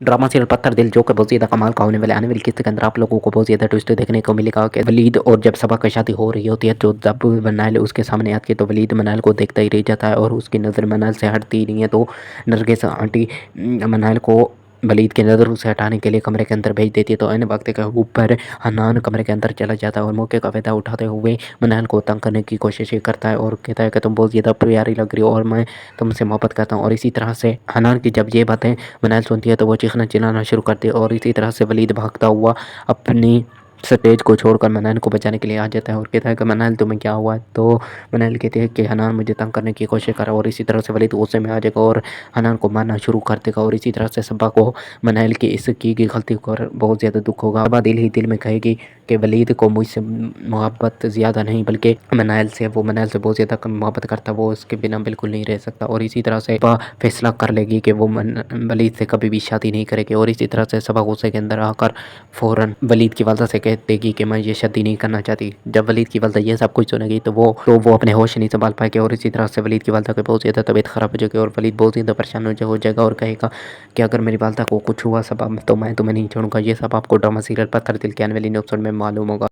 Drama serial पत्थर दिल जो कि बहुत ज़्यादा कमाल का होने वाला है। आने वाली किस्त के अंदर आप लोगों को बहुत ज़्यादा ट्विस्ट देखने को मिलेगा कि वलीद और जब सबा की शादी हो रही होती है तो जब मनाल उसके सामने आती है तो वलीद मनाल को देखता ही रह जाता है और उसकी नज़र मनाल से हटती नहीं है। तो नरगिस आंटी मनाल को वलीद की नज़रों से हटाने के लिए कमरे के अंदर भेज देती है। तो ऐन वक्त के ऊपर हनान कमरे के अंदर चला जाता है और मौके का फ़ायदा उठाते हुए मनाल को तंग करने की कोशिश करता है और कहता है कि तुम बहुत ज़्यादा प्यारी लग रही हो और मैं तुमसे मोहब्बत करता हूँ। और इसी तरह से हनान की जब ये बातें मनाल सुनती है तो वो चीखना चिल्लाना शुरू करती है और इसी तरह से वलीद भागता हुआ अपनी स्टेज को छोड़कर मनाल को बचाने के लिए आ जाता है और कहता है कि मनाल तुम्हें क्या हुआ है। तो मनाल कहते हैं कि हनान मुझे तंग करने की कोशिश कर रहा है और इसी तरह से वलीद गुस्से में आ जाएगा और हनान को मारना शुरू कर देगा। और इसी तरह से सबा को मनाल की इस की गई गलती पर बहुत ज़्यादा दुख होगा। सबा दिल ही दिल में कहेगी कि वलीद को मुझसे मोहब्बत ज़्यादा नहीं बल्कि मनाल से, वो मनाल से बहुत ज़्यादा मोहब्बत करता है, वो उसके बिना बिल्कुल नहीं रह सकता। और इसी तरह से सबा फैसला कर लेगी कि वो वलीद से कभी भी शादी नहीं करेगी। और इसी तरह से सबा गुस्से के अंदर आकर फ़ौरन वलीद की वालदा से कह देगी कि मैं ये शादी नहीं करना चाहती। जब वलीद की वालदा ये सब कुछ सुनेगी तो वो अपने होश नहीं संभाल पाएगी और इसी तरह से वलीद की वालदा की बहुत ज़्यादा तबीयत ख़राब हो जाएगी और वलीद बहुत ज़्यादा परेशान हो जाएगा और कहेगा कि अगर मेरी वालदा को कुछ हुआ सब तो मैं तुम्हें नहीं छोड़ूंगा। ये सब आपको ड्रामा सीरियल पत्थर दिल के आने वाली एपिसोड में मालूम होगा।